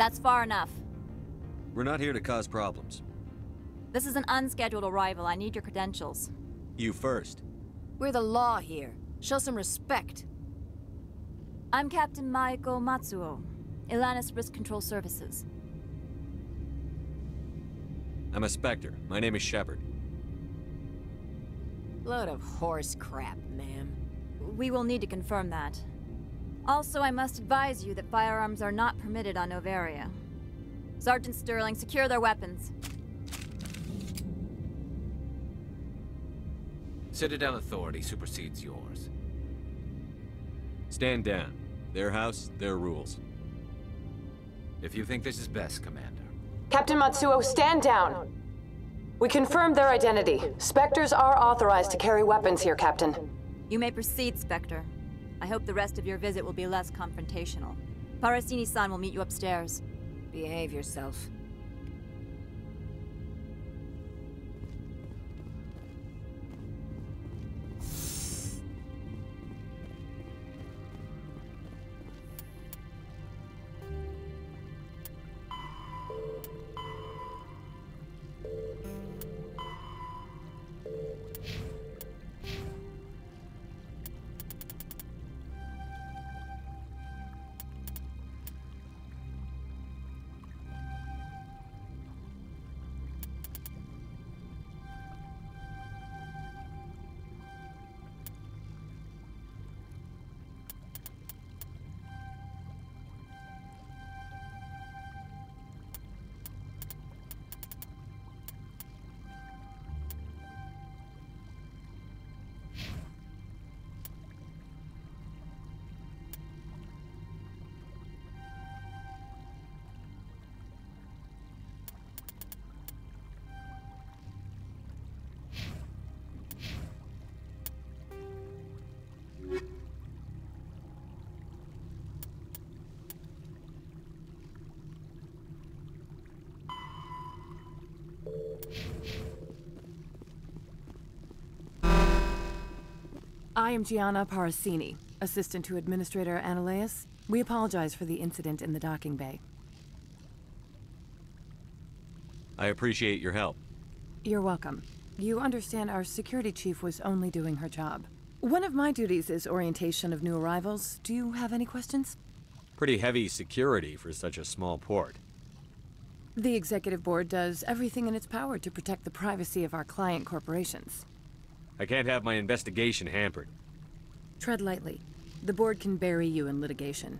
That's far enough. We're not here to cause problems. This is an unscheduled arrival. I need your credentials. You first. We're the law here. Show some respect. I'm Captain Maiko Matsuo, Ilanis Risk Control Services. I'm a Spectre. My name is Shepard. Load of horse crap, ma'am. We will need to confirm that. Also, I must advise you that firearms are not permitted on Novaria. Sergeant Sterling, secure their weapons. Citadel authority supersedes yours. Stand down. Their house, their rules. If you think this is best, Commander. Captain Matsuo, stand down. We confirmed their identity. Spectres are authorized to carry weapons here, Captain. You may proceed, Spectre. I hope the rest of your visit will be less confrontational. Parasini-san will meet you upstairs. Behave yourself. I am Gianna Parasini, assistant to Administrator Analeas. We apologize for the incident in the docking bay. I appreciate your help. You're welcome. You understand our security chief was only doing her job. One of my duties is orientation of new arrivals. Do you have any questions? Pretty heavy security for such a small port. The executive board does everything in its power to protect the privacy of our client corporations. I can't have my investigation hampered. Tread lightly. The board can bury you in litigation.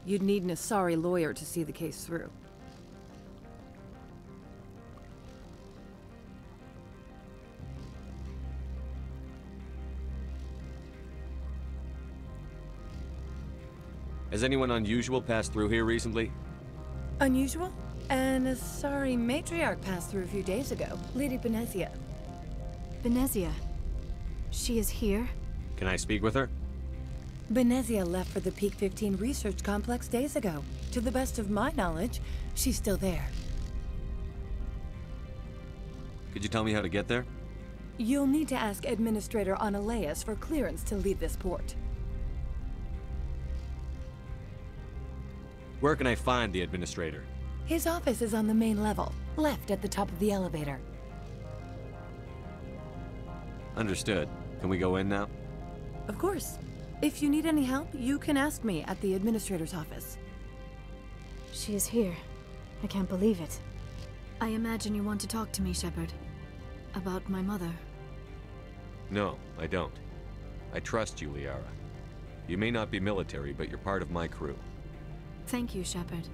You'd need an Asari lawyer to see the case through. Has anyone unusual passed through here recently? Unusual? An Asari matriarch passed through a few days ago. Lady Benezia. Benezia? She is here? Can I speak with her? Benezia left for the Peak 15 research complex days ago. To the best of my knowledge, she's still there. Could you tell me how to get there? You'll need to ask Administrator Analeas for clearance to leave this port. Where can I find the Administrator? His office is on the main level, left at the top of the elevator. Understood. Can we go in now? Of course. If you need any help, you can ask me at the Administrator's office. She is here. I can't believe it. I imagine you want to talk to me, Shepard. About my mother. No, I don't. I trust you, Liara. You may not be military, but you're part of my crew. Thank you, Shepard.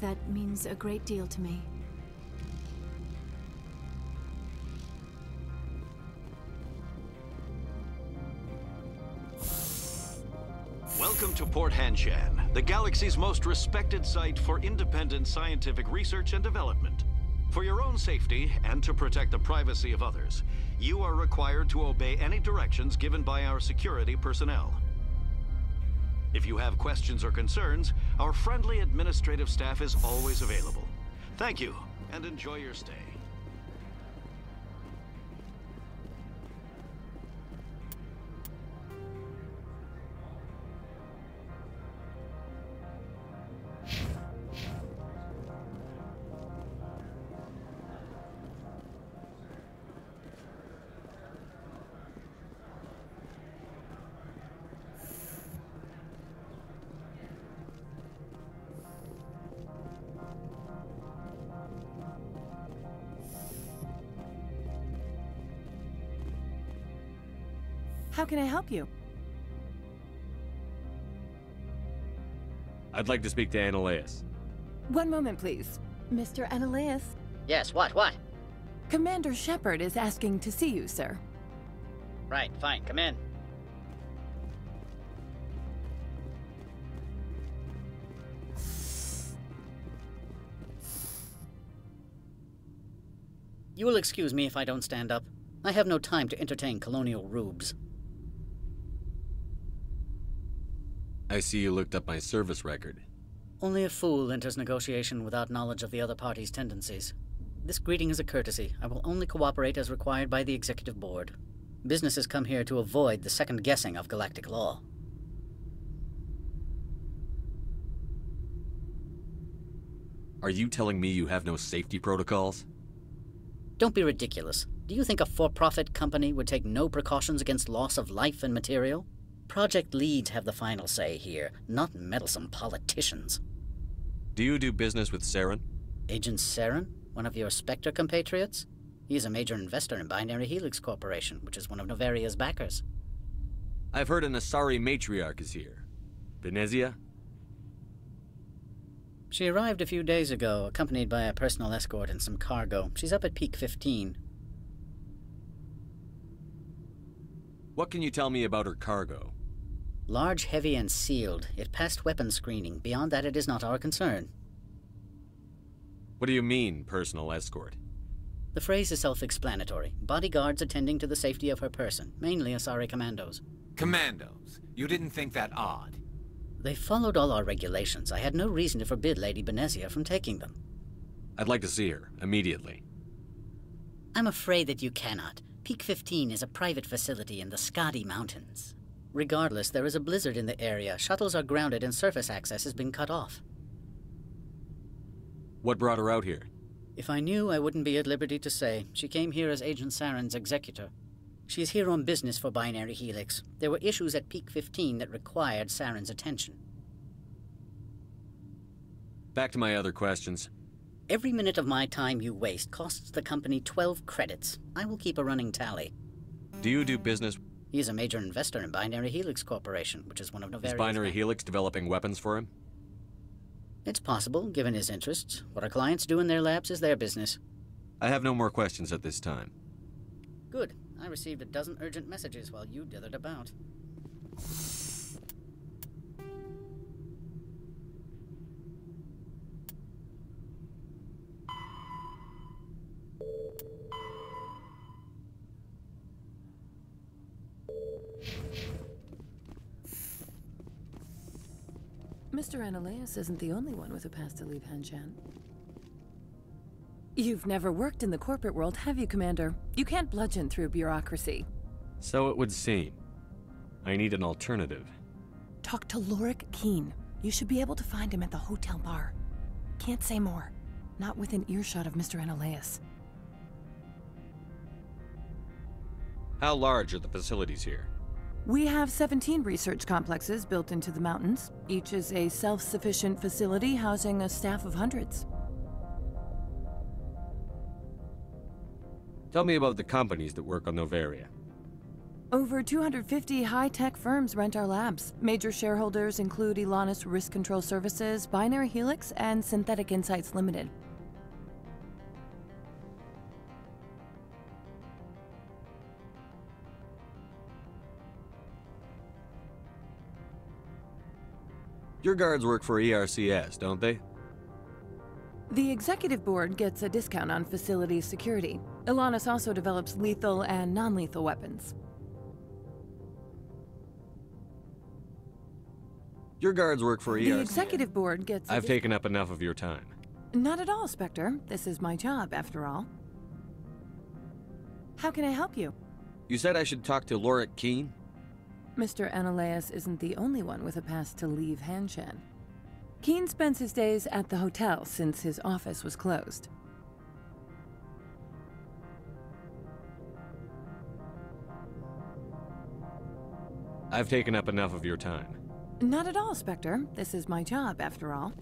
That means a great deal to me. Welcome to Port Hanshan, the galaxy's most respected site for independent scientific research and development. For your own safety and to protect the privacy of others, you are required to obey any directions given by our security personnel. If you have questions or concerns, our friendly administrative staff is always available. Thank you, and enjoy your stay. How can I help you? I'd like to speak to Annaleus. One moment, please. Mr. Annaleus? Yes, what? Commander Shepard is asking to see you, sir. Right, fine, come in. You will excuse me if I don't stand up. I have no time to entertain colonial rubes. I see you looked up my service record. Only a fool enters negotiation without knowledge of the other party's tendencies. This greeting is a courtesy. I will only cooperate as required by the Executive Board. Businesses come here to avoid the second guessing of galactic law. Are you telling me you have no safety protocols? Don't be ridiculous. Do you think a for-profit company would take no precautions against loss of life and material? Project leads have the final say here, not meddlesome politicians. Do you do business with Saren? Agent Saren? One of your Spectre compatriots? He is a major investor in Binary Helix Corporation, which is one of Novaria's backers. I've heard an Asari matriarch is here. Venezia? She arrived a few days ago, accompanied by a personal escort and some cargo. She's up at Peak 15. What can you tell me about her cargo? Large, heavy, and sealed. It passed weapons screening. Beyond that, it is not our concern. What do you mean, personal escort? The phrase is self-explanatory. Bodyguards attending to the safety of her person, mainly Asari commandos. Commandos? You didn't think that odd? They followed all our regulations. I had no reason to forbid Lady Benezia from taking them. I'd like to see her, immediately. I'm afraid that you cannot. Peak 15 is a private facility in the Skadi Mountains. Regardless, there is a blizzard in the area. Shuttles are grounded and surface access has been cut off. What brought her out here? If I knew, I wouldn't be at liberty to say. She came here as Agent Saren's executor. She is here on business for Binary Helix. There were issues at Peak 15 that required Saren's attention. Back to my other questions. Every minute of my time you waste costs the company 12 credits. I will keep a running tally. Do you do business? He is a major investor in Binary Helix Corporation, which is one of Novaria's... Is Binary Helix developing weapons for him? It's possible, given his interests. What our clients do in their labs is their business. I have no more questions at this time. Good. I received a dozen urgent messages while you dithered about. Mr. Annaleus isn't the only one with a pass to leave Hanshan. You've never worked in the corporate world, have you, Commander? You can't bludgeon through bureaucracy. So it would seem. I need an alternative. Talk to Lorik Keen. You should be able to find him at the hotel bar. Can't say more. Not within earshot of Mr. Annaleus. How large are the facilities here? We have 17 research complexes built into the mountains. Each is a self-sufficient facility housing a staff of hundreds. Tell me about the companies that work on Novaria. Over 250 high-tech firms rent our labs. Major shareholders include Elanus Risk Control Services, Binary Helix, and Synthetic Insights Limited. Your guards work for ERCS, don't they? The Executive Board gets a discount on facility security. Elanus also develops lethal and non-lethal weapons. Your guards work for ERCS. The Executive Board gets I've taken up enough of your time. Not at all, Spectre. This is my job, after all. How can I help you? You said I should talk to Lorik Keen? Mr. Annaleus isn't the only one with a pass to leave Hanshan. Keen spends his days at the hotel since his office was closed. I've taken up enough of your time. Not at all, Spectre. This is my job, after all.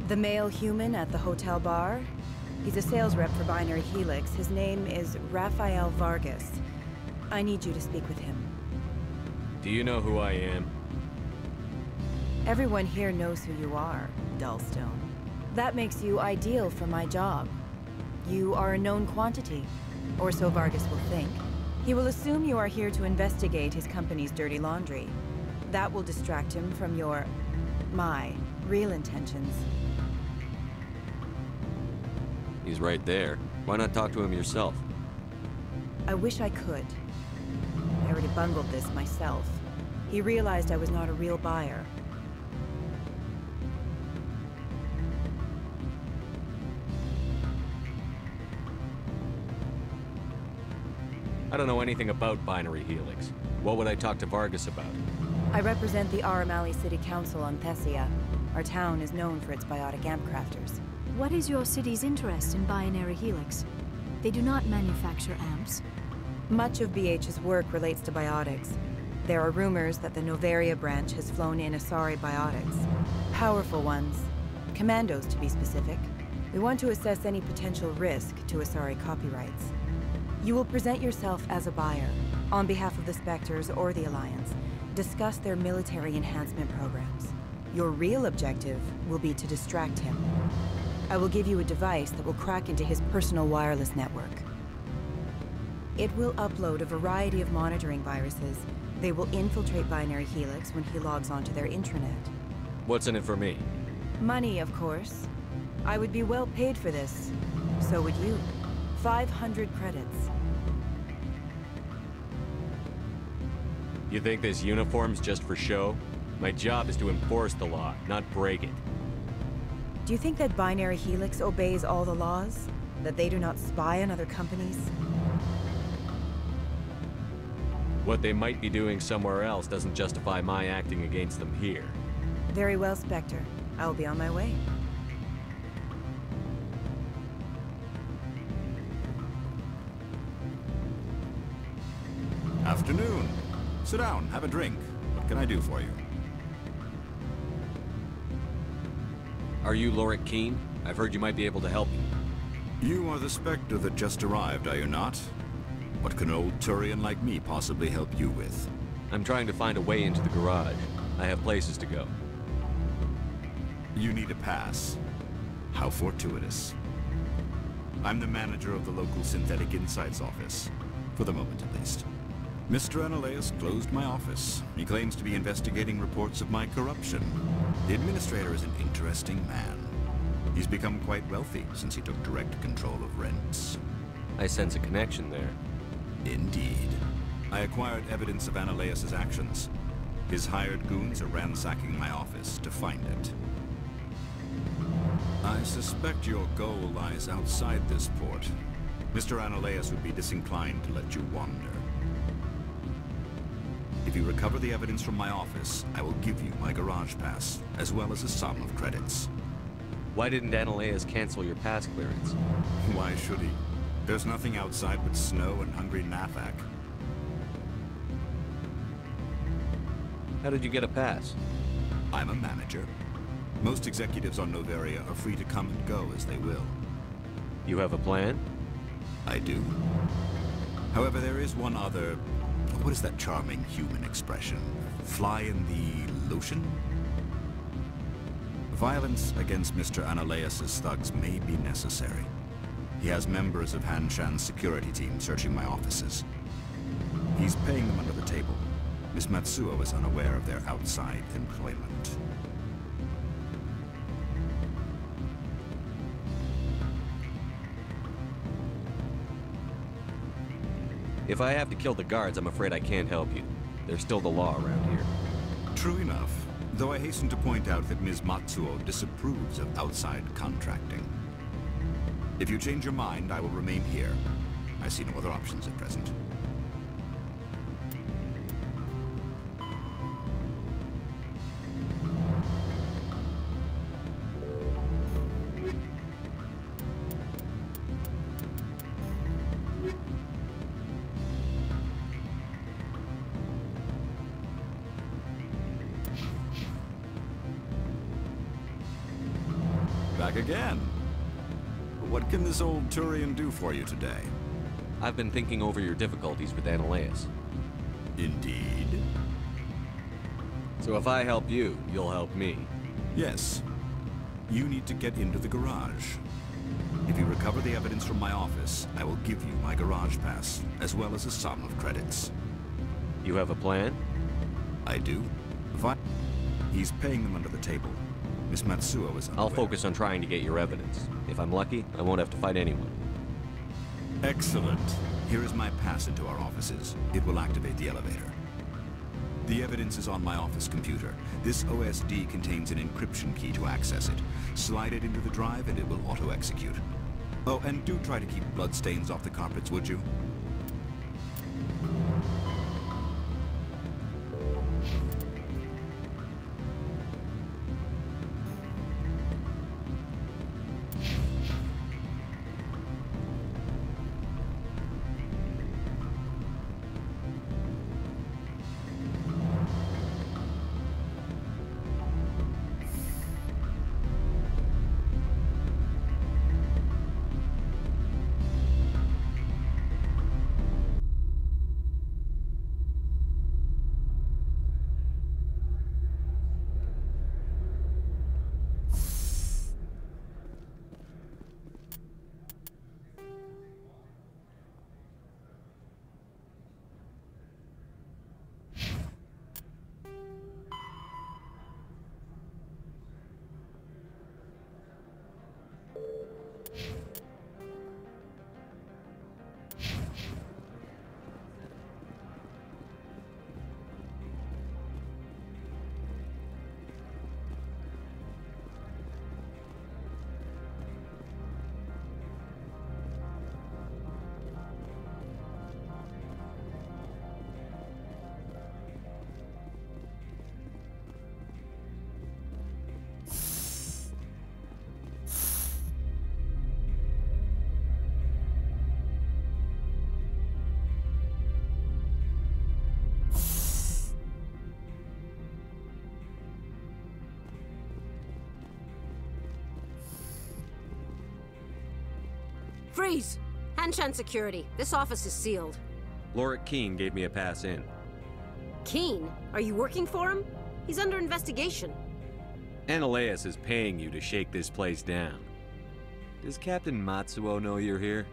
The male human at the hotel bar? He's a sales rep for Binary Helix. His name is Rafael Vargas. I need you to speak with him. Do you know who I am? Everyone here knows who you are, Dullstone. That makes you ideal for my job. You are a known quantity, or so Vargas will think. He will assume you are here to investigate his company's dirty laundry. That will distract him from my real intentions. He's right there. Why not talk to him yourself? I wish I could. I already bungled this myself. He realized I was not a real buyer. I don't know anything about Binary Helix. What would I talk to Vargas about? I represent the Aramali City Council on Thessia. Our town is known for its biotic amp crafters. What is your city's interest in Binary Helix? They do not manufacture amps. Much of BH's work relates to biotics. There are rumors that the Noveria branch has flown in Asari biotics. Powerful ones. Commandos, to be specific. We want to assess any potential risk to Asari copyrights. You will present yourself as a buyer, on behalf of the Spectres or the Alliance. Discuss their military enhancement programs. Your real objective will be to distract him. I will give you a device that will crack into his personal wireless network. It will upload a variety of monitoring viruses. They will infiltrate Binary Helix when he logs onto their intranet. What's in it for me? Money, of course. I would be well paid for this. So would you. 500 credits. You think this uniform's just for show? My job is to enforce the law, not break it. Do you think that Binary Helix obeys all the laws? That they do not spy on other companies? What they might be doing somewhere else doesn't justify my acting against them here. Very well, Spectre. I will be on my way. Afternoon. Sit down, have a drink. What can I do for you? Are you Lorik Keene? I've heard you might be able to help me. You are the Spectre that just arrived, are you not? What can an old Turian like me possibly help you with? I'm trying to find a way into the garage. I have places to go. You need a pass. How fortuitous. I'm the manager of the local Synthetic Insights office. For the moment, at least. Mr. Analeus closed my office. He claims to be investigating reports of my corruption. The administrator is an interesting man. He's become quite wealthy since he took direct control of rents. I sense a connection there. Indeed. I acquired evidence of Analeus' actions. His hired goons are ransacking my office to find it. I suspect your goal lies outside this port. Mr. Analeus would be disinclined to let you wander. If you recover the evidence from my office, I will give you my garage pass, as well as a sum of credits. Why didn't Analeus cancel your pass clearance? Why should he? There's nothing outside but snow and hungry Nafak. How did you get a pass? I'm a manager. Most executives on Noveria are free to come and go as they will. You have a plan? I do. However, there is one other... What is that charming human expression? Fly in the lotion? Violence against Mr. Analeus' thugs may be necessary. He has members of Hanshan's security team searching my offices. He's paying them under the table. Miss Matsuo is unaware of their outside employment. If I have to kill the guards, I'm afraid I can't help you. There's still the law around here. True enough, though I hasten to point out that Ms. Matsuo disapproves of outside contracting. If you change your mind, I will remain here. I see no other options at present. back again. What can this old Turian do for you today? I've been thinking over your difficulties with Analeus. Indeed. So if I help you, you'll help me. Yes. You need to get into the garage. If you recover the evidence from my office, I will give you my garage pass, as well as a sum of credits. You have a plan? I do. He's paying them under the table. Miss Matsuo is unaware. I'll focus on trying to get your evidence. If I'm lucky, I won't have to fight anyone. Excellent. Here is my pass into our offices. It will activate the elevator. The evidence is on my office computer. This OSD contains an encryption key to access it. Slide it into the drive and it will auto-execute. Oh, and do try to keep bloodstains off the carpets, would you? Freeze! Hanshan security. This office is sealed. Lorik Keene gave me a pass in. Keene? Are you working for him? He's under investigation. Analeus is paying you to shake this place down. Does Captain Matsuo know you're here?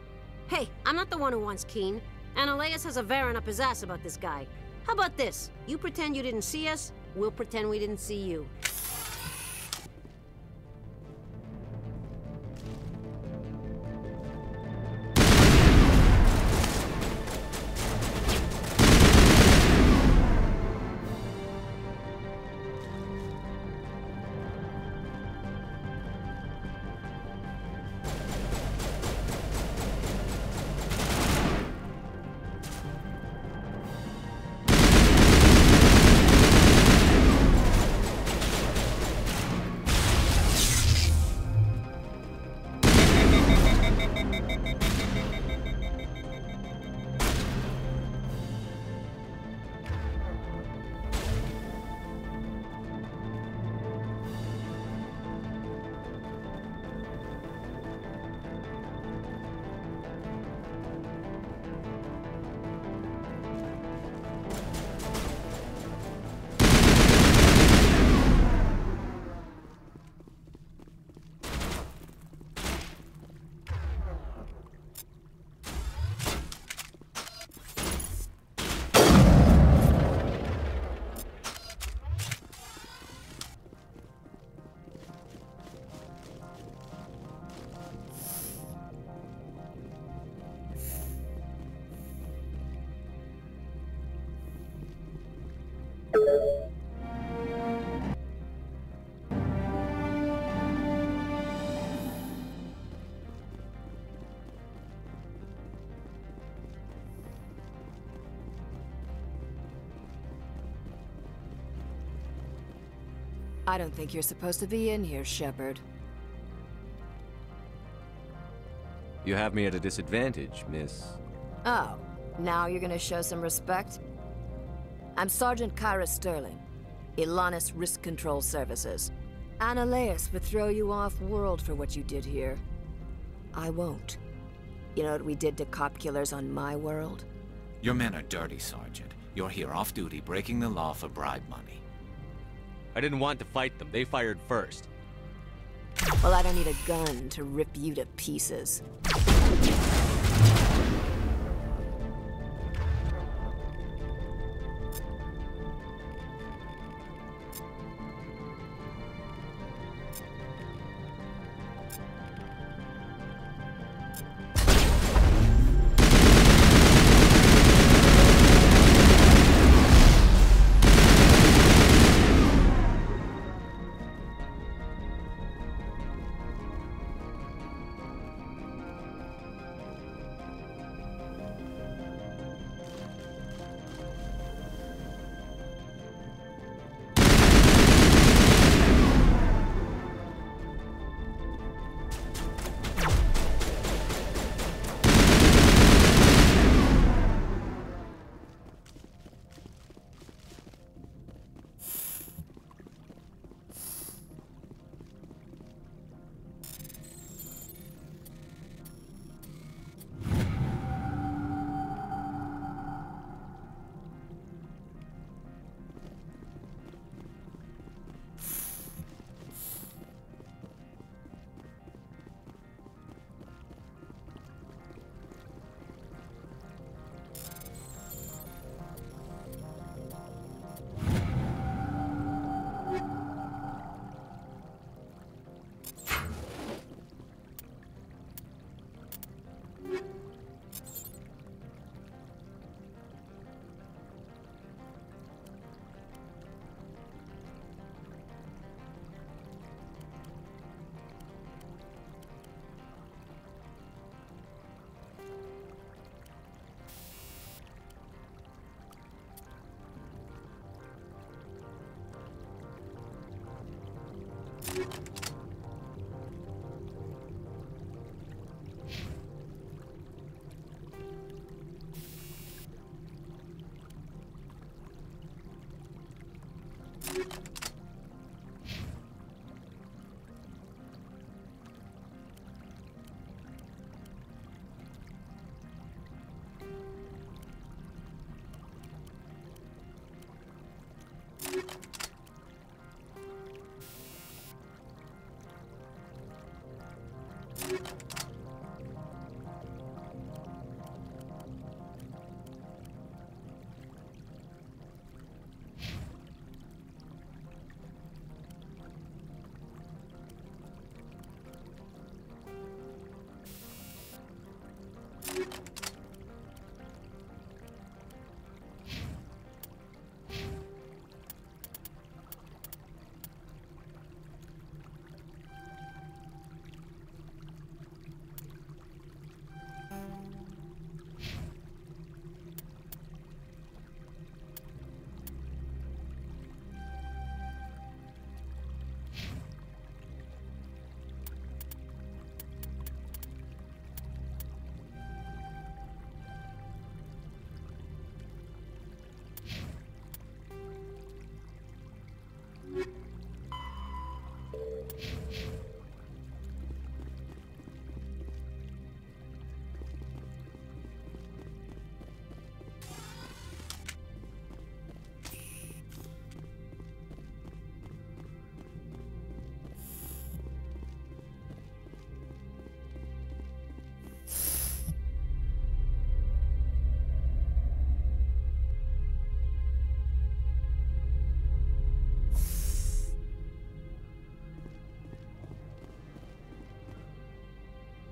Hey, I'm not the one who wants Keene. Analeus has a Varen up his ass about this guy. How about this? You pretend you didn't see us, we'll pretend we didn't see you. I don't think you're supposed to be in here, Shepard. You have me at a disadvantage, miss. Oh, now you're gonna show some respect? I'm Sergeant Kyra Sterling, Ilanis Risk Control Services. Analeus would throw you off-world for what you did here. I won't. You know what we did to cop killers on my world? Your men are dirty, Sergeant. You're here off-duty, breaking the law for bribe money. I didn't want to fight them. They fired first. Well, I don't need a gun to rip you to pieces.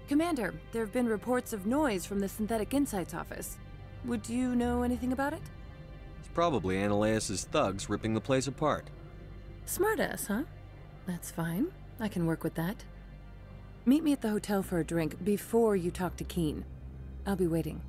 Commander, there have been reports of noise from the Synthetic Insights office. Would you know anything about it? It's probably Analeus' thugs ripping the place apart. Smartass, huh? That's fine. I can work with that. Meet me at the hotel for a drink before you talk to Keen. I'll be waiting.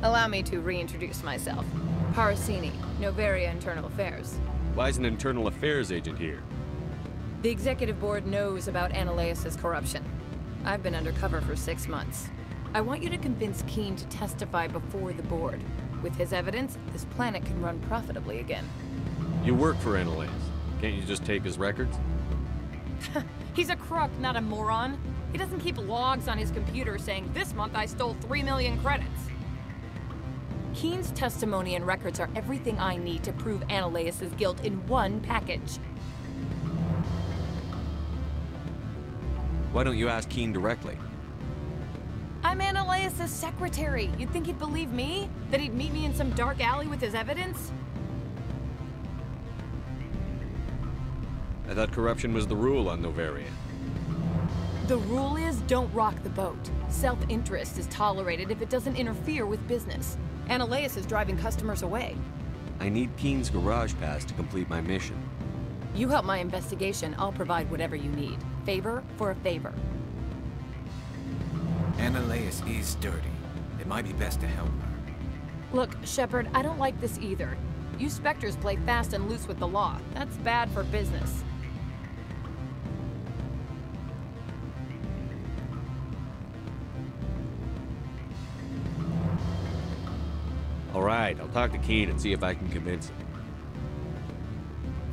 Allow me to reintroduce myself. Parasini, Novaria Internal Affairs. Why is an internal affairs agent here? The executive board knows about Ananias' corruption. I've been undercover for 6 months. I want you to convince Keen to testify before the board. With his evidence, this planet can run profitably again. You work for Ananias. Can't you just take his records? He's a crook, not a moron. He doesn't keep logs on his computer saying, "This month I stole 3 million credits." Keen's testimony and records are everything I need to prove Ananias' guilt in one package. Why don't you ask Keen directly? I'm Ananias' secretary. You'd think he'd believe me? That he'd meet me in some dark alley with his evidence? I thought corruption was the rule on Novaria. The rule is, don't rock the boat. Self-interest is tolerated if it doesn't interfere with business. Ananias is driving customers away. I need Keen's garage pass to complete my mission. You help my investigation, I'll provide whatever you need. Favor for a favor. Ananias is dirty. It might be best to help her. Look, Shepard, I don't like this either. You Spectres play fast and loose with the law. That's bad for business. All right, I'll talk to Keen and see if I can convince him.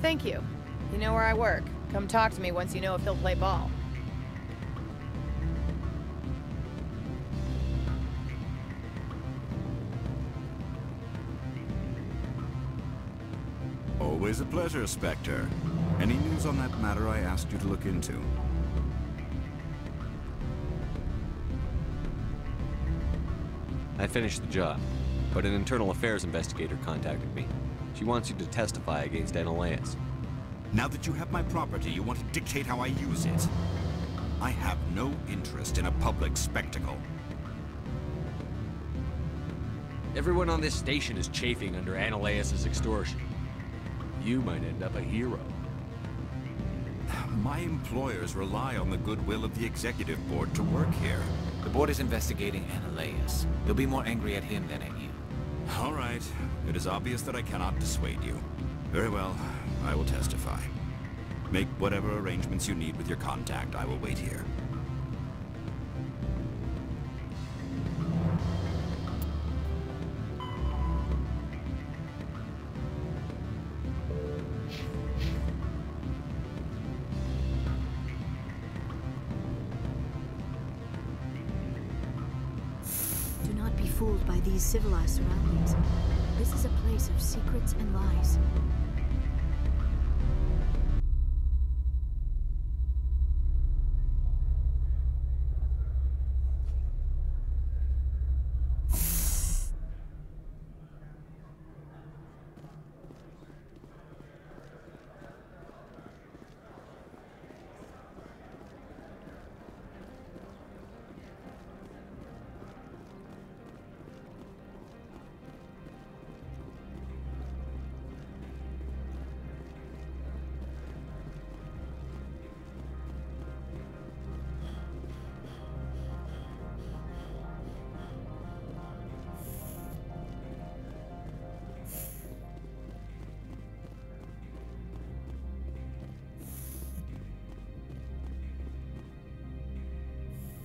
Thank you. You know where I work. Come talk to me once you know if he'll play ball. Always a pleasure, Spectre. Any news on that matter I asked you to look into? I finished the job, but an internal affairs investigator contacted me. She wants you to testify against Ananias. Now that you have my property, you want to dictate how I use it. I have no interest in a public spectacle. Everyone on this station is chafing under Ananias' extortion. You might end up a hero. My employers rely on the goodwill of the executive board to work here. The board is investigating Ananias. They'll be more angry at him than at you. All right. It is obvious that I cannot dissuade you. Very well. I will testify. Make whatever arrangements you need with your contact. I will wait here. Do not be fooled by these civilized surroundings. This is a place of secrets and lies.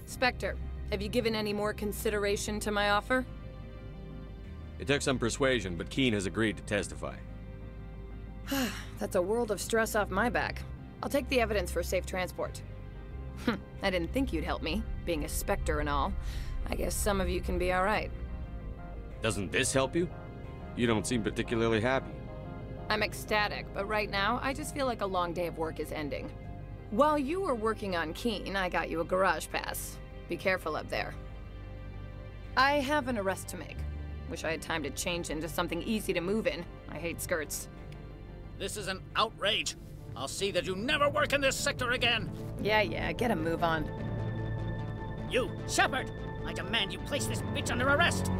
Spectre, have you given any more consideration to my offer? It took some persuasion, but Keen has agreed to testify. That's a world of stress off my back. I'll take the evidence for safe transport. I didn't think you'd help me, being a Spectre and all. I guess some of you can be alright. Doesn't this help you? You don't seem particularly happy. I'm ecstatic, but right now, I just feel like a long day of work is ending. While you were working on Keen, I got you a garage pass. Be careful up there. I have an arrest to make. Wish I had time to change into something easy to move in. I hate skirts. This is an outrage. I'll see that you never work in this sector again. Yeah, get a move on. You, Shepard! I demand you place this bitch under arrest!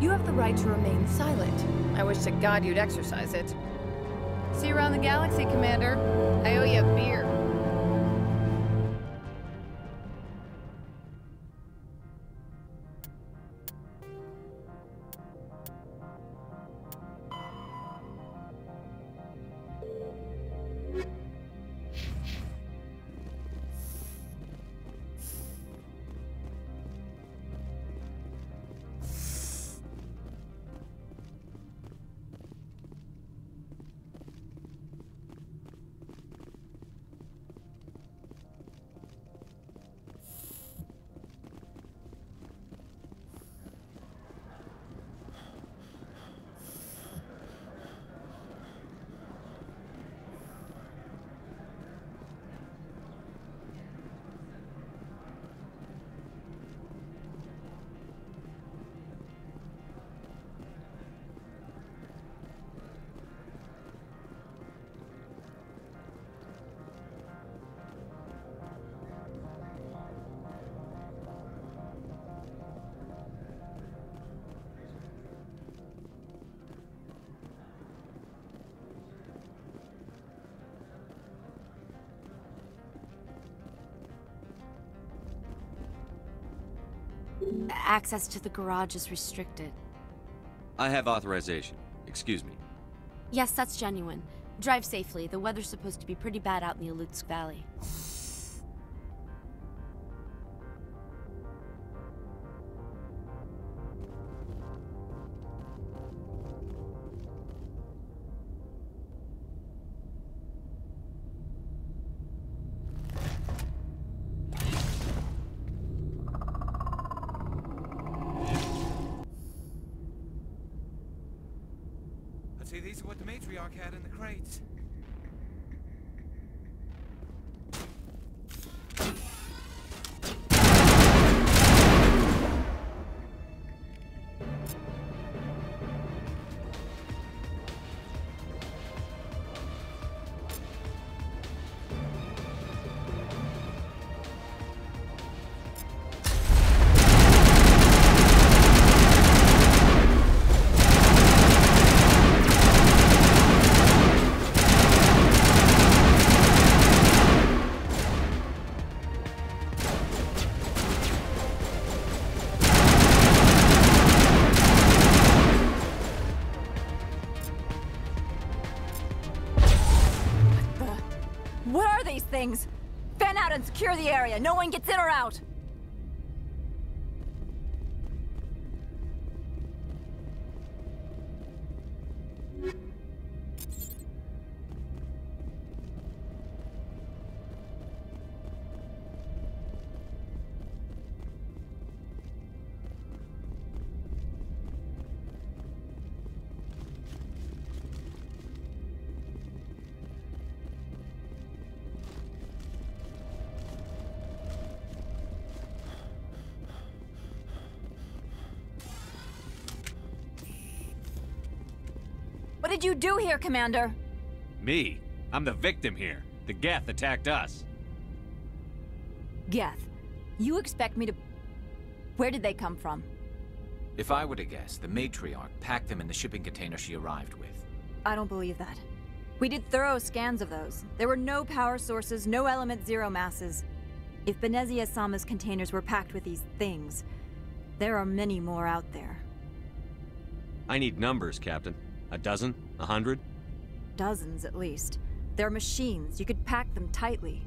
You have the right to remain silent. I wish to God you'd exercise it. See you around the galaxy, Commander. I owe you a beer. Access to the garage is restricted. I have authorization. Excuse me. Yes, that's genuine. Drive safely. The weather's supposed to be pretty bad out in the Alutsk Valley. See, these are what the matriarch had in the crates. What are these things? Fan out and secure the area. No one gets in or out. What did you do here, Commander? Me? I'm the victim here. The Geth attacked us. Geth? You expect me to... Where did they come from? If I were to guess, the matriarch packed them in the shipping container she arrived with. I don't believe that. We did thorough scans of those. There were no power sources, no element zero masses. If Benezia-sama's containers were packed with these things, there are many more out there. I need numbers, Captain. A dozen? 100? Dozens, at least. They're machines. You could pack them tightly.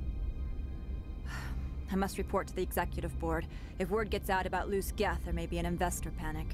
I must report to the executive board. If word gets out about loose Geth, there may be an investor panic.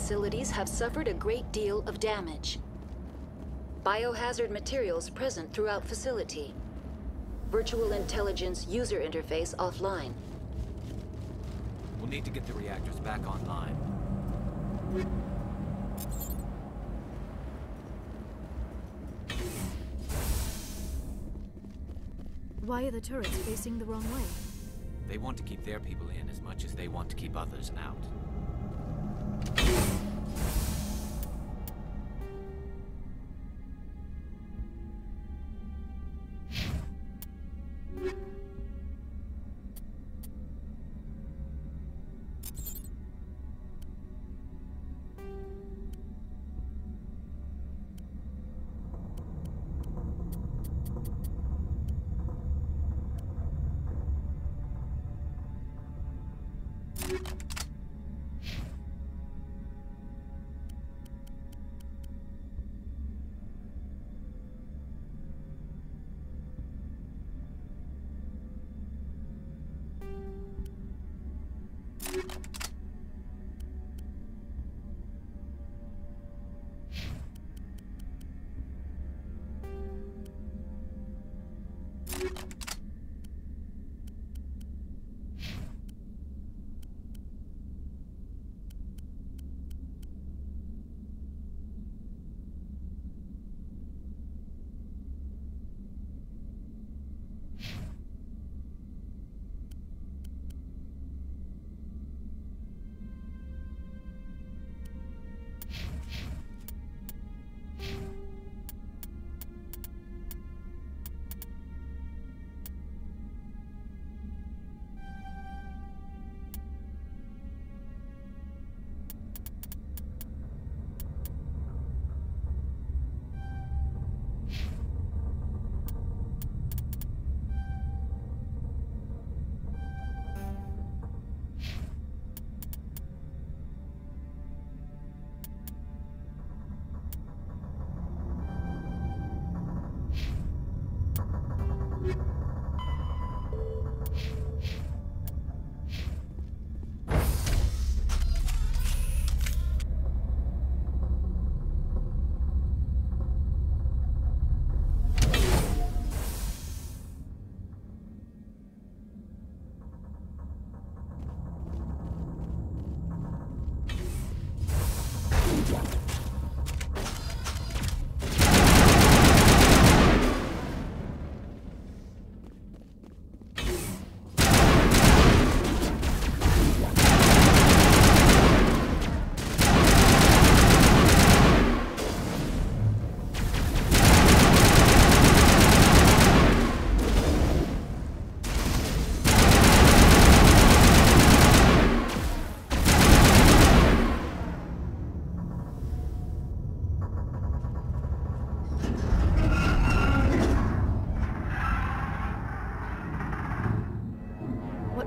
facilities have suffered a great deal of damage. Biohazard materials present throughout facility. Virtual intelligence user interface offline. We'll need to get the reactors back online. Why are the turrets facing the wrong way? They want to keep their people in as much as they want to keep others out.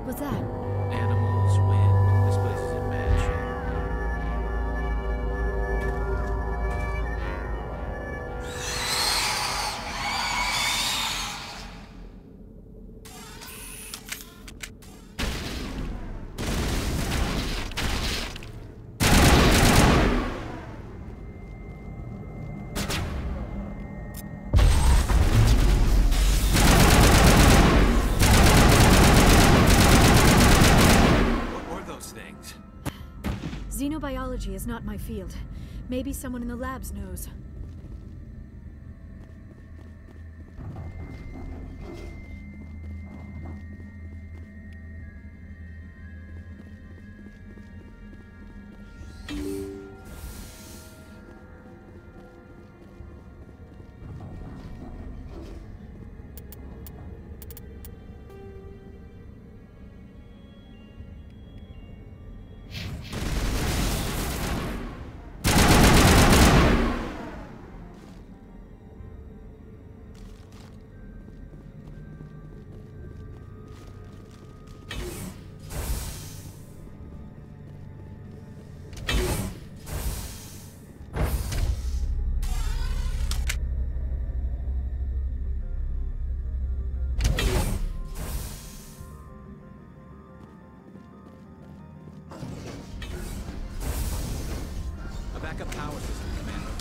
was that? Animals, wind. This place is in bad shape. Xenobiology is not my field. Maybe someone in the labs knows. Backup power system, Commander.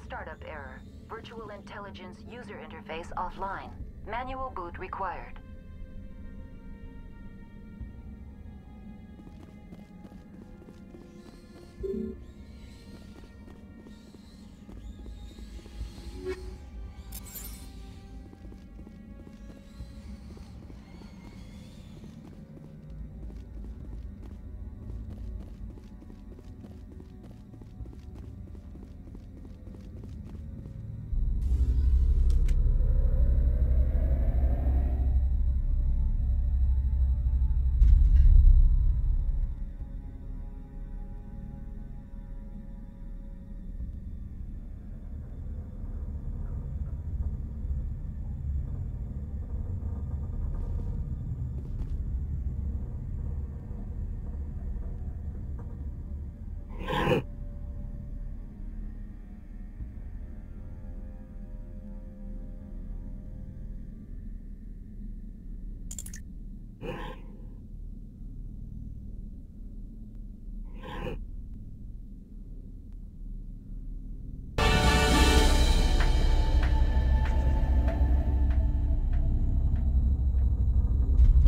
Startup error. Virtual intelligence user interface offline. Manual boot required.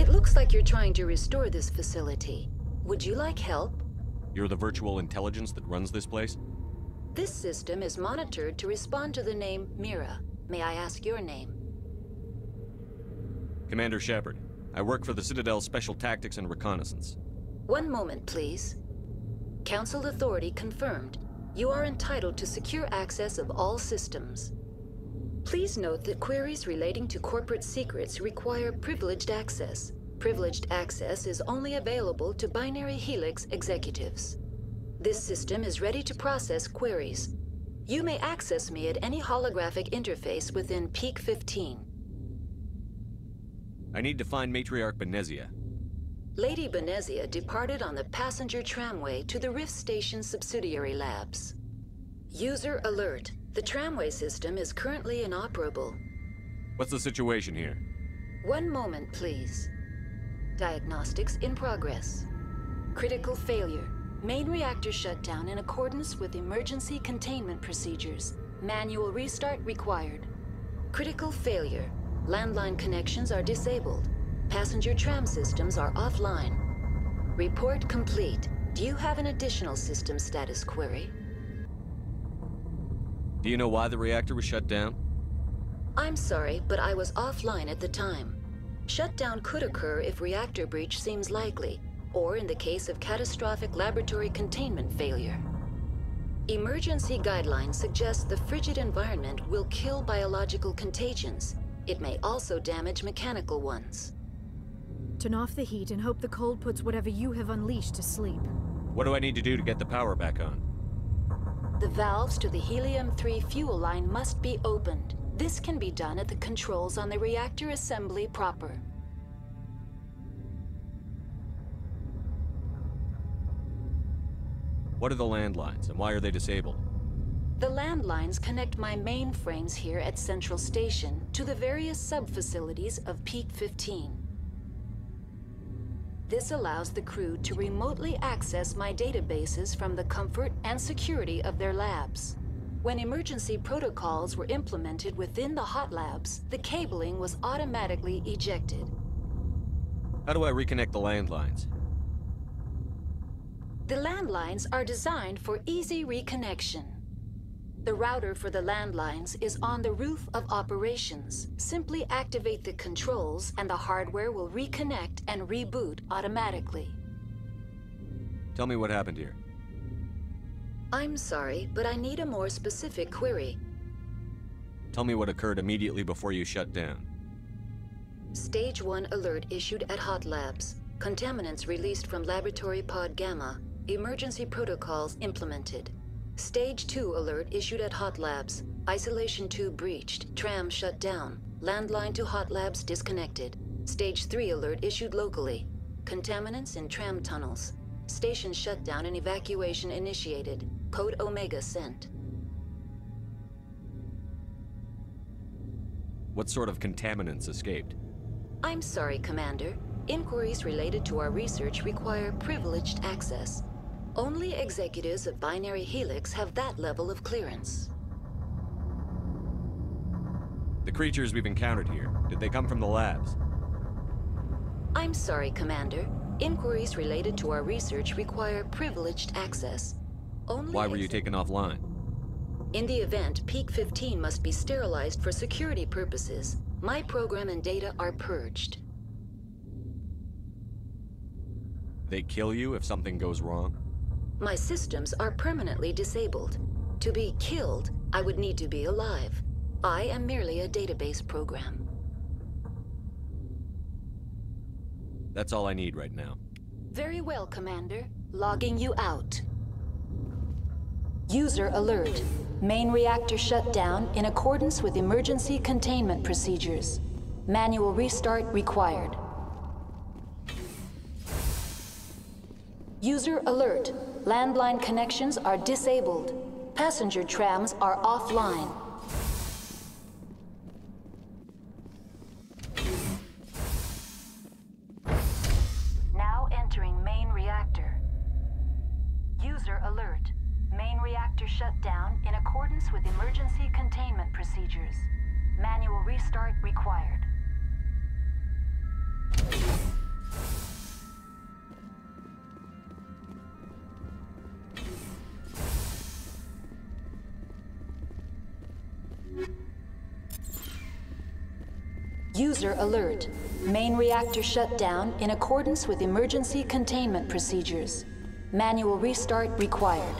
Looks like you're trying to restore this facility. Would you like help? You're the virtual intelligence that runs this place? This system is monitored to respond to the name Mira. May I ask your name? Commander Shepard. I work for the Citadel's Special Tactics and Reconnaissance. One moment, please. Council authority confirmed. You are entitled to secure access of all systems. Please note that queries relating to corporate secrets require privileged access. Privileged access is only available to Binary Helix executives. This system is ready to process queries. You may access me at any holographic interface within EP.4. I need to find Matriarch Benezia. Lady Benezia departed on the passenger tramway to the Rift Station subsidiary labs. User alert. The tramway system is currently inoperable. What's the situation here? One moment, please. Diagnostics in progress. Critical failure. Main reactor shutdown in accordance with emergency containment procedures. Manual restart required. Critical failure. Landline connections are disabled. Passenger tram systems are offline. Report complete. Do you have an additional system status query? Do you know why the reactor was shut down? I'm sorry, but I was offline at the time. Shutdown could occur if reactor breach seems likely, or in the case of catastrophic laboratory containment failure. Emergency guidelines suggest the frigid environment will kill biological contagions. It may also damage mechanical ones. Turn off the heat and hope the cold puts whatever you have unleashed to sleep. What do I need to do to get the power back on? The valves to the helium-3 fuel line must be opened. This can be done at the controls on the reactor assembly proper. What are the landlines, and why are they disabled? The landlines connect my mainframes here at Central Station to the various sub-facilities of EP.4. This allows the crew to remotely access my databases from the comfort and security of their labs. When emergency protocols were implemented within the hot labs, the cabling was automatically ejected. How do I reconnect the landlines? The landlines are designed for easy reconnection. The router for the landlines is on the roof of operations. Simply activate the controls and the hardware will reconnect and reboot automatically. Tell me what happened here. I'm sorry, but I need a more specific query. Tell me what occurred immediately before you shut down. Stage 1 alert issued at Hot Labs. Contaminants released from Laboratory Pod Gamma. Emergency protocols implemented. Stage 2 alert issued at Hot Labs. Isolation tube breached. Tram shut down. Landline to Hot Labs disconnected. Stage 3 alert issued locally. Contaminants in tram tunnels. Station shutdown and evacuation initiated. Code Omega sent. What sort of contaminants escaped? I'm sorry, Commander. Inquiries related to our research require privileged access. Only executives of Binary Helix have that level of clearance. The creatures we've encountered here, did they come from the labs? I'm sorry, Commander. Inquiries related to our research require privileged access. Why were you taken offline? In the event, Peak 15 must be sterilized for security purposes. My program and data are purged. They kill you if something goes wrong? My systems are permanently disabled. To be killed, I would need to be alive. I am merely a database program. That's all I need right now. Very well, Commander. Logging you out. User alert. Main reactor shut down in accordance with emergency containment procedures. Manual restart required. User alert. Landline connections are disabled. Passenger trams are offline. Now entering main reactor. User alert. Main reactor shut down in accordance with emergency containment procedures. Manual restart required. User alert. Main reactor shut down in accordance with emergency containment procedures. Manual restart required.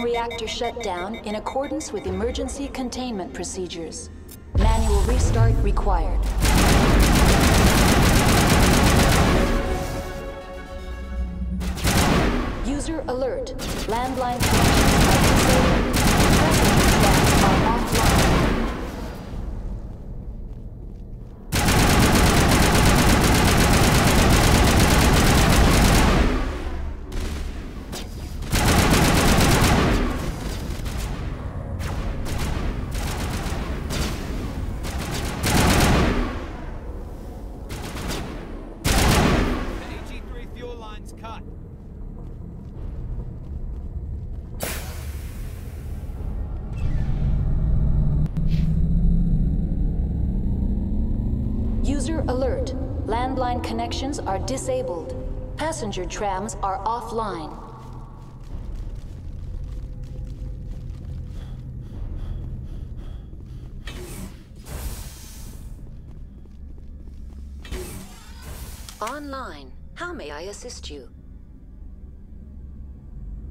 Reactor shut down in accordance with emergency containment procedures. Manual restart required. User alert. Landline connections are disabled. Passenger trams are offline. User alert. Landline connections are disabled. Passenger trams are offline. Online. How may I assist you?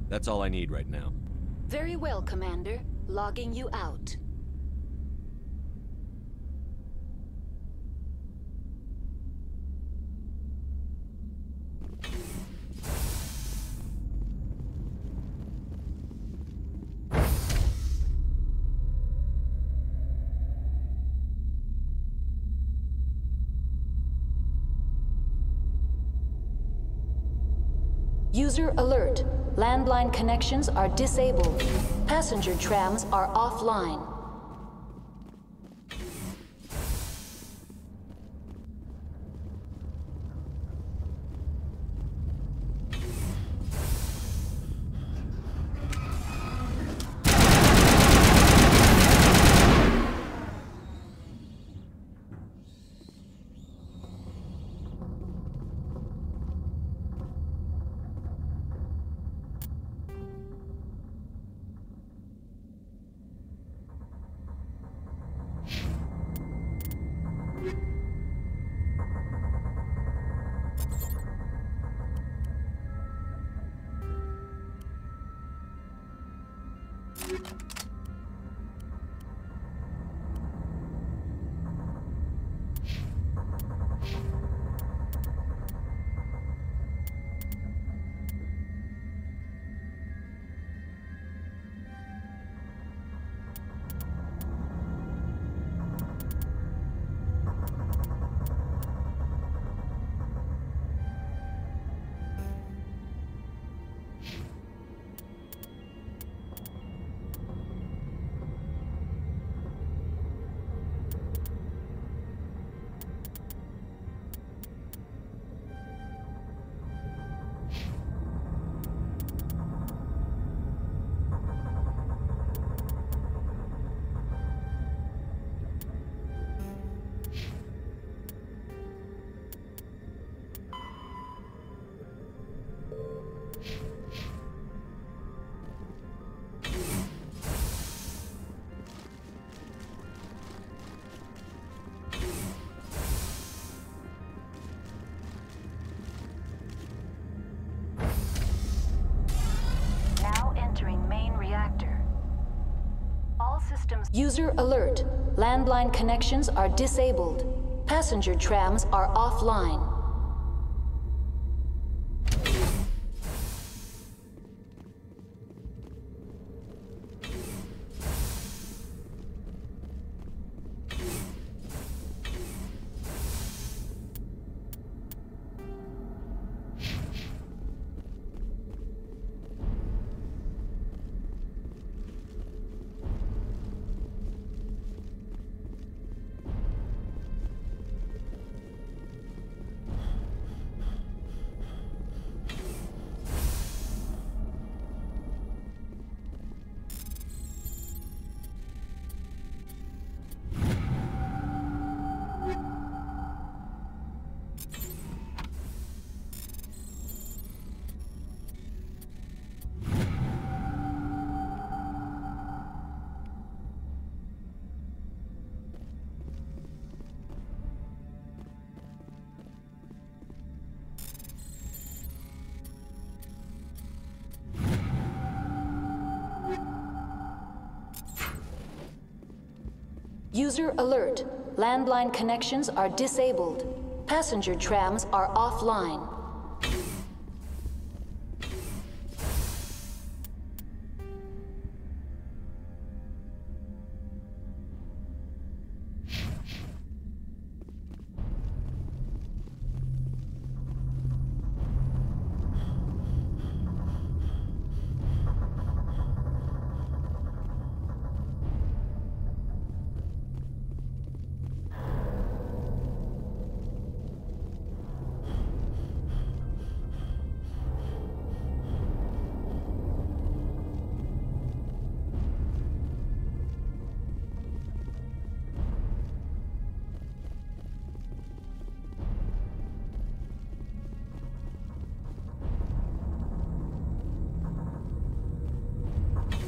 That's all I need right now. Very well, Commander. Logging you out. User alert. Landline connections are disabled. Passenger trams are offline. systems. User alert. Landline connections are disabled. Passenger trams are offline. User alert. Landline connections are disabled. Passenger trams are offline.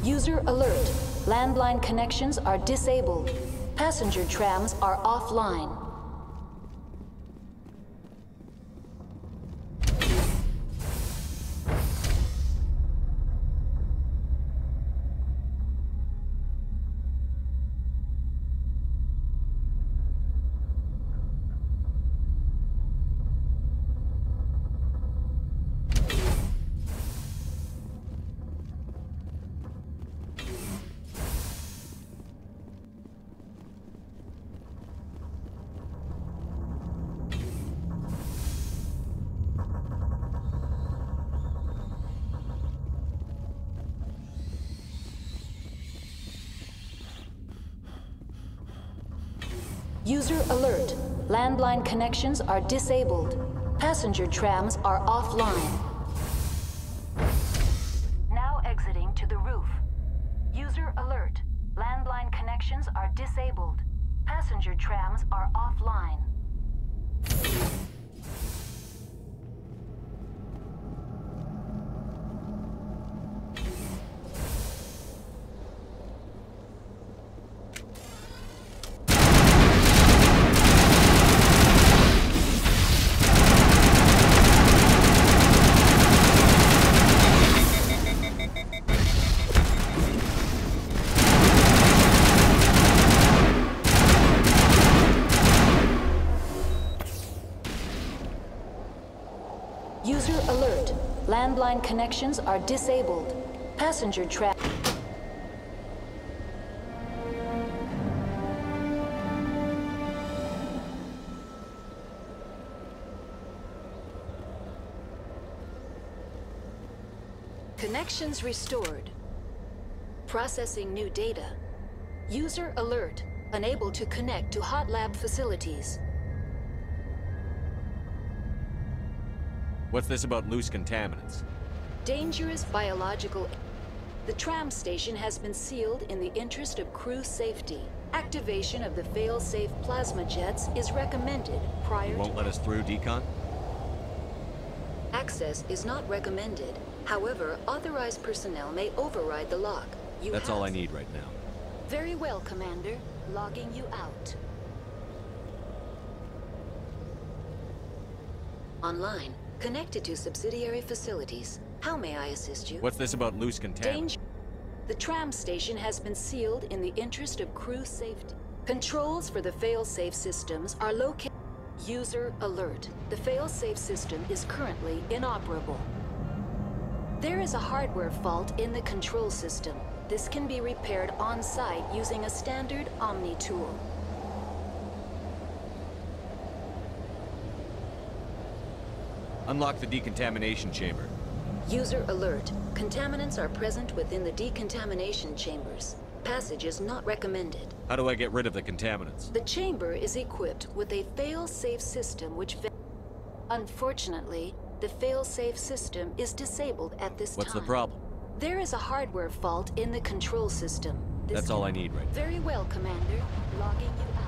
User alert. Landline connections are disabled. Passenger trams are offline. User alert. Landline connections are disabled. Passenger trams are offline. Now exiting to the roof. User alert. Landline connections are disabled. Passenger trams are offline. User alert. Landline connections are disabled. Passenger trap. Connections restored. Processing new data. User alert. Unable to connect to hot lab facilities. What's this about loose contaminants? Dangerous biological... The tram station has been sealed in the interest of crew safety. Activation of the fail-safe plasma jets is recommended prior to... You won't let us through, Decon? Access is not recommended. However, authorized personnel may override the lock. That's all I need right now. Very well, Commander. Logging you out. Online. Connected to subsidiary facilities. How may I assist you? What's this about loose contaminants? The tram station has been sealed in the interest of crew safety. Controls for the fail-safe systems are located. User alert. The fail-safe system is currently inoperable. There is a hardware fault in the control system. This can be repaired on-site using a standard Omni tool. Unlock the decontamination chamber. User alert. Contaminants are present within the decontamination chambers. Passage is not recommended. How do I get rid of the contaminants? The chamber is equipped with a fail-safe system which... Unfortunately, the fail-safe system is disabled at this time. What's the problem? There is a hardware fault in the control system. That's all I need right now. Very well, Commander. Logging you out.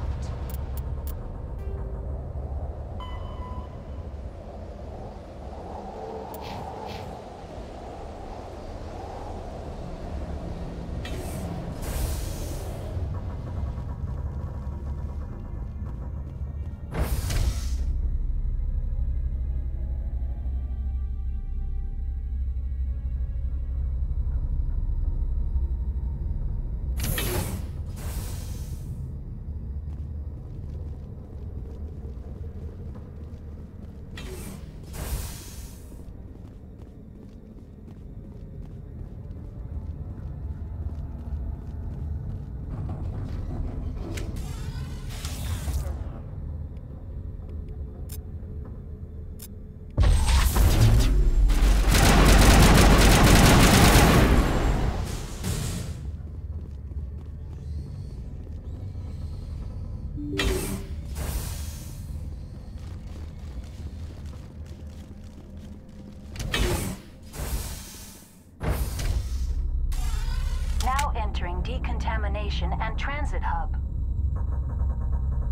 Entering decontamination and transit hub.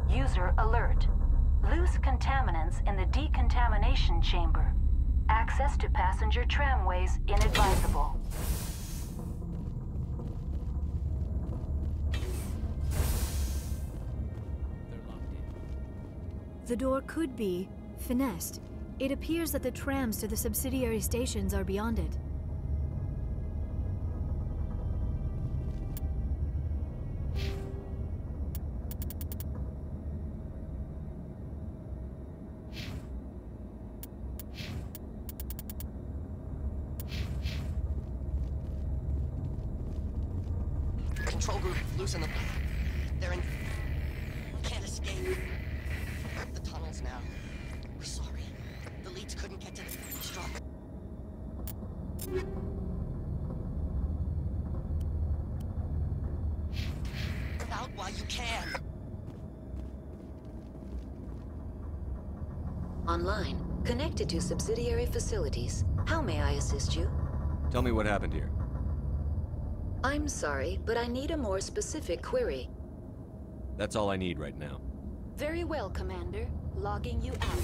User alert. Loose contaminants in the decontamination chamber. Access to passenger tramways inadvisable. The door could be finessed. It appears that the trams to the subsidiary stations are beyond it. Control group, loosen them. They're in... Can't escape. The tunnels now. We're sorry. The leads couldn't get to the struck. Out while you can. Online. Connected to subsidiary facilities. How may I assist you? Tell me what happened here. I'm sorry, but I need a more specific query. That's all I need right now. Very well, Commander. Logging you out.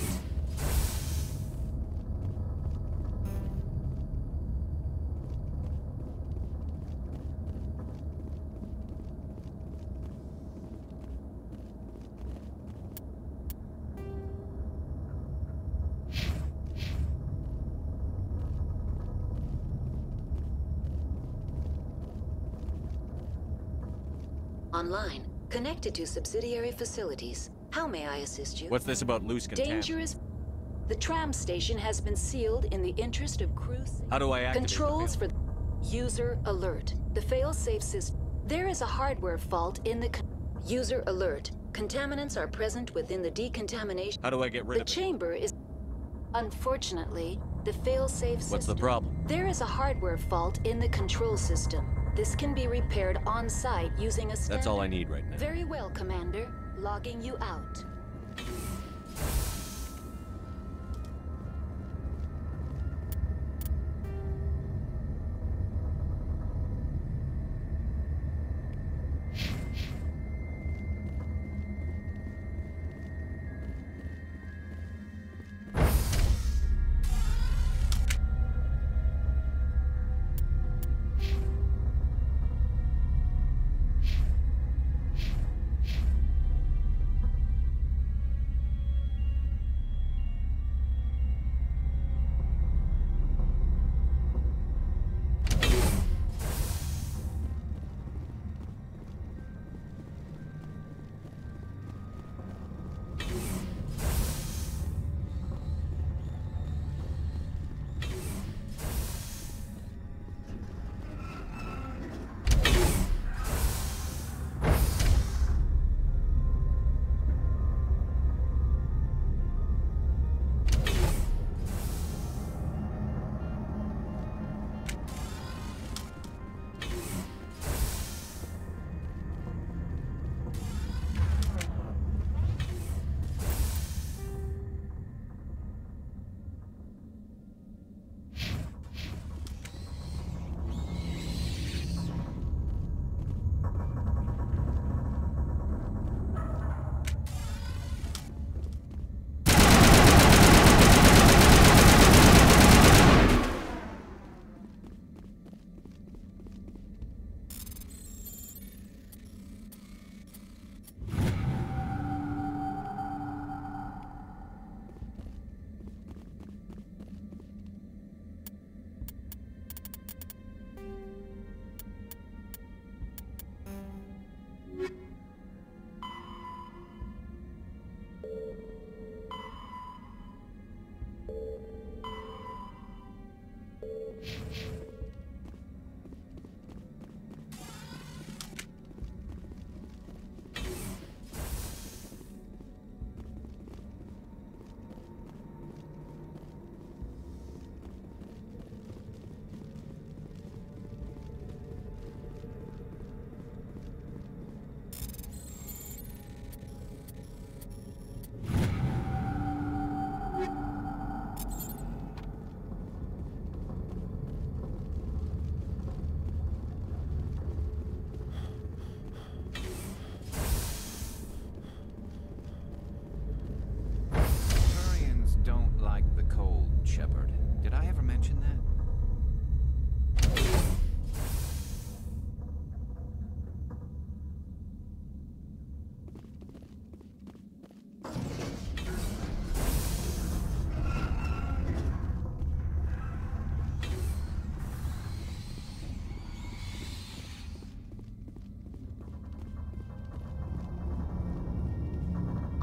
Online. Connected to subsidiary facilities. How may I assist you? What's this about loose contaminants? Dangerous. The tram station has been sealed in the interest of crew safety. How do I activate Controls for... User alert. The fail-safe system... There is a hardware fault in the... User alert. Contaminants are present within the decontamination... How do I get rid of it? The chamber is... Unfortunately, the fail-safe system... What's the problem? There is a hardware fault in the control system. This can be repaired on-site using a standard... That's all I need right now. Very well, Commander. Logging you out.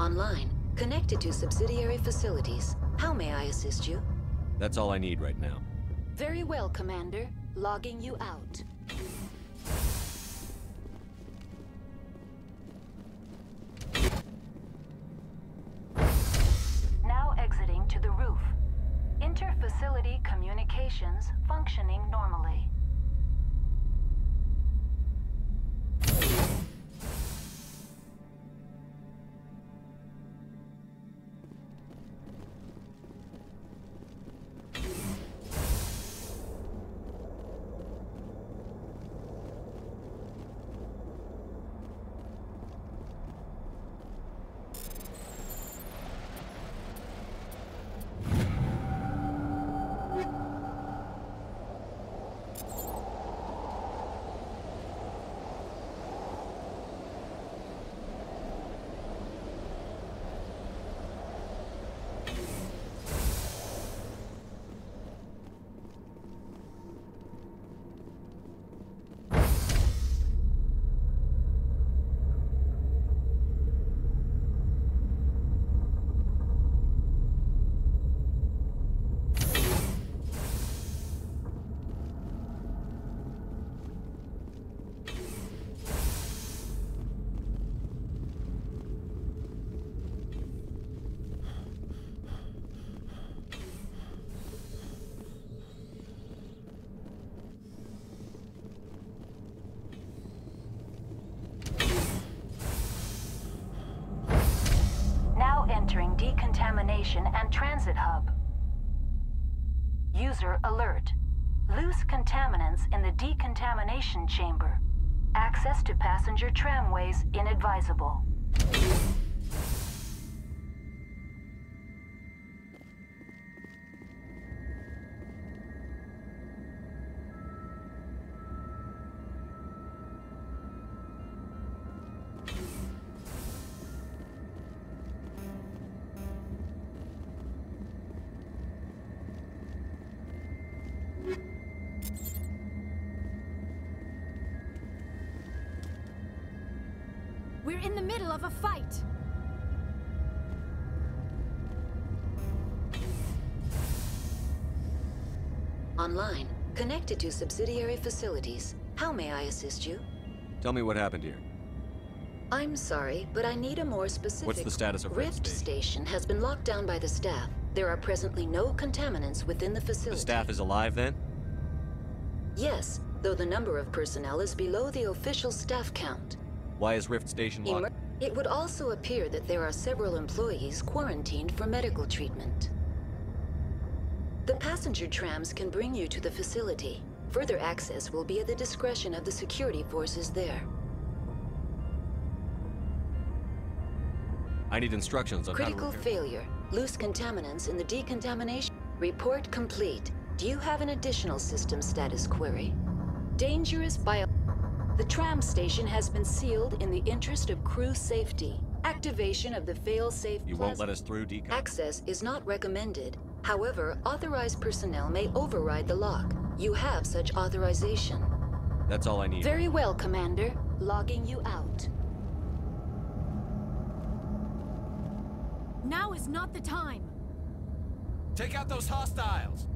Online, connected to subsidiary facilities. How may I assist you? That's all I need right now. Very well, Commander. Logging you out. Now exiting to the roof. Inter-facility communications functioning normally. Entering decontamination and transit hub. User alert. Loose contaminants in the decontamination chamber. Access to passenger tramways inadvisable. We're in the middle of a fight! Online, connected to subsidiary facilities. How may I assist you? Tell me what happened here. I'm sorry, but I need a more specific... What's the status of Rift Station has been locked down by the staff. There are presently no contaminants within the facility. The staff is alive then? Yes, though the number of personnel is below the official staff count. Why is Rift Station locked? It would also appear that there are several employees quarantined for medical treatment. The passenger trams can bring you to the facility. Further access will be at the discretion of the security forces there. I need instructions on Critical failure. Loose contaminants in the decontamination. Report complete. Do you have an additional system status query? Dangerous bio... The tram station has been sealed in the interest of crew safety. Activation of the fail-safe You won't let us through, decon? Access is not recommended. However, authorized personnel may override the lock. You have such authorization. That's all I need. Very well, Commander. Logging you out. Now is not the time! Take out those hostiles!